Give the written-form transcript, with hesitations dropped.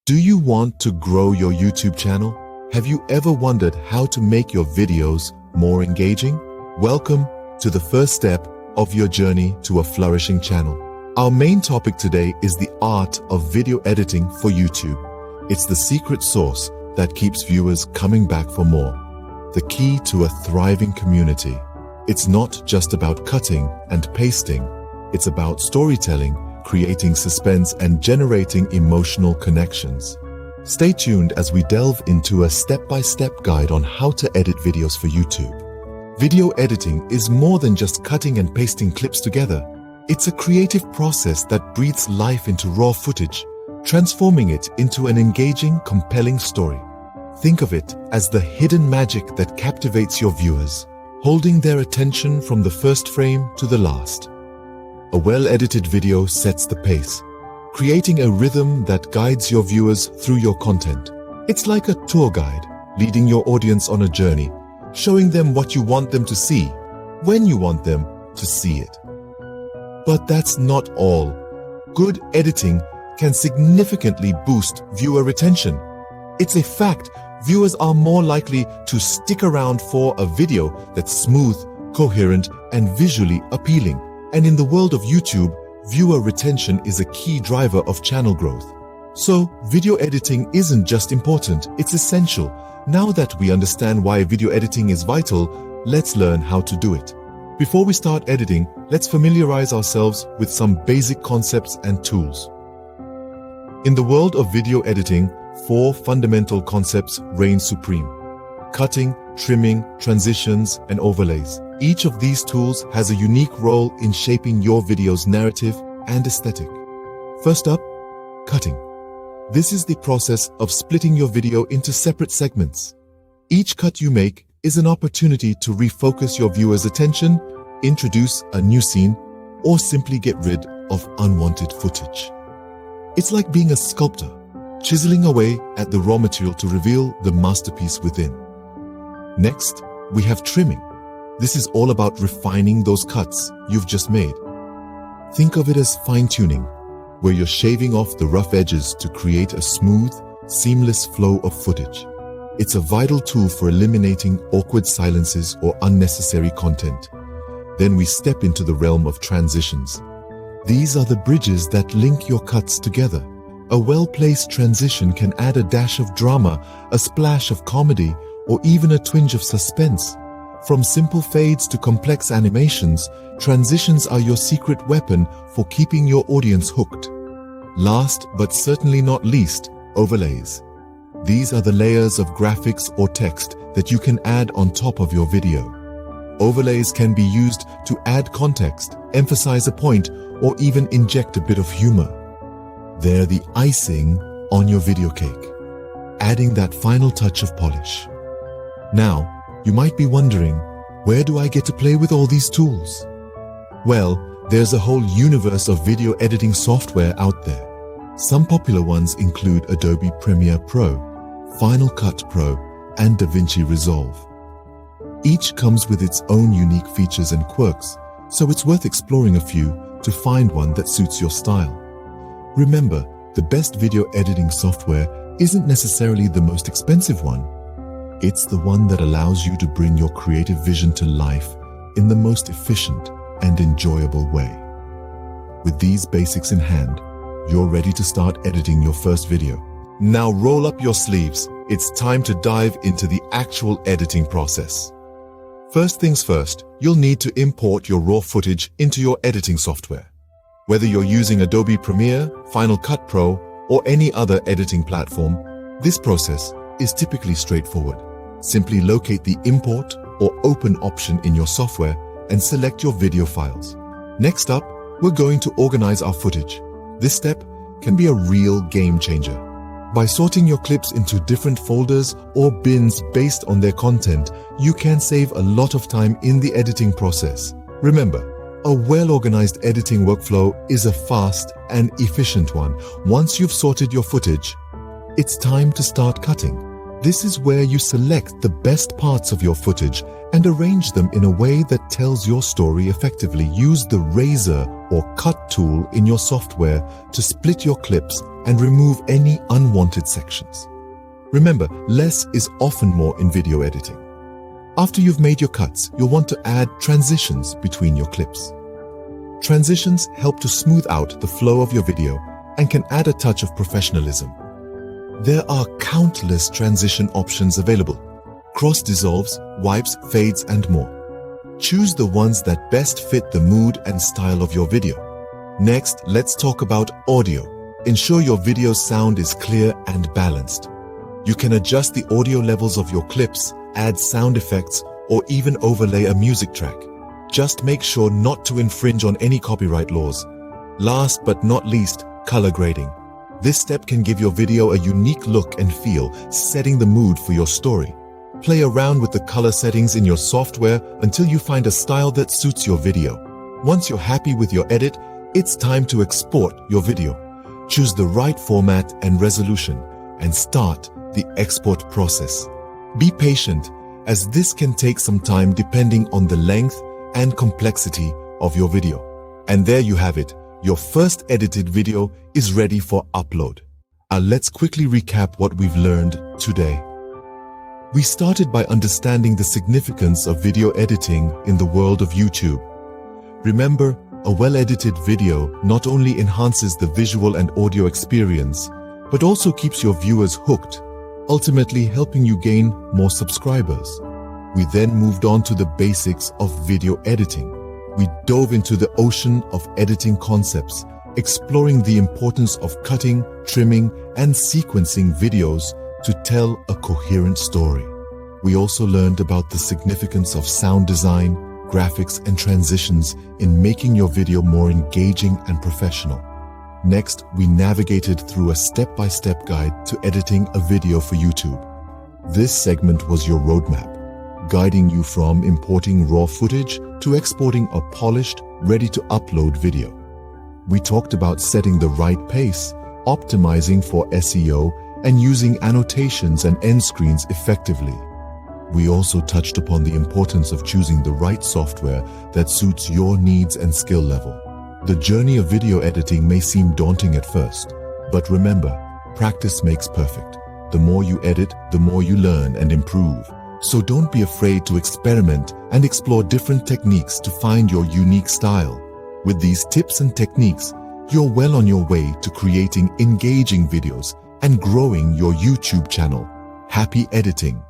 Do you want to grow your YouTube channel? Have you ever wondered how to make your videos more engaging? Welcome to the first step of your journey to a flourishing channel. Our main topic today is the art of video editing for YouTube. It's the secret sauce that keeps viewers coming back for more. The key to a thriving community. It's not just about cutting and pasting. It's about storytelling, creating suspense, and generating emotional connections. Stay tuned as we delve into a step-by-step guide on how to edit videos for YouTube. Video editing is more than just cutting and pasting clips together. It's a creative process that breathes life into raw footage, transforming it into an engaging, compelling story. Think of it as the hidden magic that captivates your viewers, holding their attention from the first frame to the last. A well-edited video sets the pace, creating a rhythm that guides your viewers through your content. It's like a tour guide, leading your audience on a journey, showing them what you want them to see, when you want them to see it. But that's not all. Good editing can significantly boost viewer retention. It's a fact, viewers are more likely to stick around for a video that's smooth, coherent, and visually appealing. And in the world of YouTube, viewer retention is a key driver of channel growth. So, video editing isn't just important, it's essential. Now that we understand why video editing is vital, let's learn how to do it. Before we start editing, let's familiarize ourselves with some basic concepts and tools. In the world of video editing, 4 fundamental concepts reign supreme: cutting, trimming, transitions, and overlays. Each of these tools has a unique role in shaping your video's narrative and aesthetic. First up, cutting. This is the process of splitting your video into separate segments. Each cut you make is an opportunity to refocus your viewer's attention, introduce a new scene, or simply get rid of unwanted footage. It's like being a sculptor, chiseling away at the raw material to reveal the masterpiece within. Next, we have trimming. This is all about refining those cuts you've just made. Think of it as fine-tuning, where you're shaving off the rough edges to create a smooth, seamless flow of footage. It's a vital tool for eliminating awkward silences or unnecessary content. Then we step into the realm of transitions. These are the bridges that link your cuts together. A well-placed transition can add a dash of drama, a splash of comedy, or even a twinge of suspense. From simple fades to complex animations, transitions are your secret weapon for keeping your audience hooked. Last but certainly not least, overlays. These are the layers of graphics or text that you can add on top of your video. Overlays can be used to add context, emphasize a point, or even inject a bit of humor. They're the icing on your video cake, adding that final touch of polish. Now, you might be wondering, where do I get to play with all these tools? Well, there's a whole universe of video editing software out there. Some popular ones include Adobe Premiere Pro, Final Cut Pro, and DaVinci Resolve. Each comes with its own unique features and quirks, so it's worth exploring a few to find one that suits your style. Remember, the best video editing software isn't necessarily the most expensive one. It's the one that allows you to bring your creative vision to life in the most efficient and enjoyable way. With these basics in hand, you're ready to start editing your first video. Now roll up your sleeves. It's time to dive into the actual editing process. First things first, you'll need to import your raw footage into your editing software. Whether you're using Adobe Premiere, Final Cut Pro, or any other editing platform, this process is typically straightforward. Simply locate the import or open option in your software and select your video files. Next up, we're going to organize our footage. This step can be a real game changer. By sorting your clips into different folders or bins based on their content, you can save a lot of time in the editing process. Remember, a well-organized editing workflow is a fast and efficient one. Once you've sorted your footage, it's time to start cutting. This is where you select the best parts of your footage and arrange them in a way that tells your story effectively. Use the razor or cut tool in your software to split your clips and remove any unwanted sections. Remember, less is often more in video editing. After you've made your cuts, you'll want to add transitions between your clips. Transitions help to smooth out the flow of your video and can add a touch of professionalism. There are countless transition options available: cross dissolves, wipes, fades, and more. Choose the ones that best fit the mood and style of your video. Next, let's talk about audio. Ensure your video's sound is clear and balanced. You can adjust the audio levels of your clips, add sound effects, or even overlay a music track. Just make sure not to infringe on any copyright laws. Last but not least, color grading. This step can give your video a unique look and feel, setting the mood for your story. Play around with the color settings in your software until you find a style that suits your video. Once you're happy with your edit, it's time to export your video. Choose the right format and resolution and start the export process. Be patient, as this can take some time depending on the length and complexity of your video. And there you have it. Your first edited video is ready for upload. Let's quickly recap what we've learned today. We started by understanding the significance of video editing in the world of YouTube. Remember, a well-edited video not only enhances the visual and audio experience, but also keeps your viewers hooked, ultimately helping you gain more subscribers. We then moved on to the basics of video editing. We dove into the ocean of editing concepts, exploring the importance of cutting, trimming, and sequencing videos to tell a coherent story. We also learned about the significance of sound design, graphics, and transitions in making your video more engaging and professional. Next, we navigated through a step-by-step guide to editing a video for YouTube. This segment was your roadmap, guiding you from importing raw footage to exporting a polished, ready-to-upload video. We talked about setting the right pace, optimizing for SEO, and using annotations and end screens effectively. We also touched upon the importance of choosing the right software that suits your needs and skill level. The journey of video editing may seem daunting at first, but remember, practice makes perfect. The more you edit, the more you learn and improve. So don't be afraid to experiment and explore different techniques to find your unique style. With these tips and techniques, you're well on your way to creating engaging videos and growing your YouTube channel. Happy editing!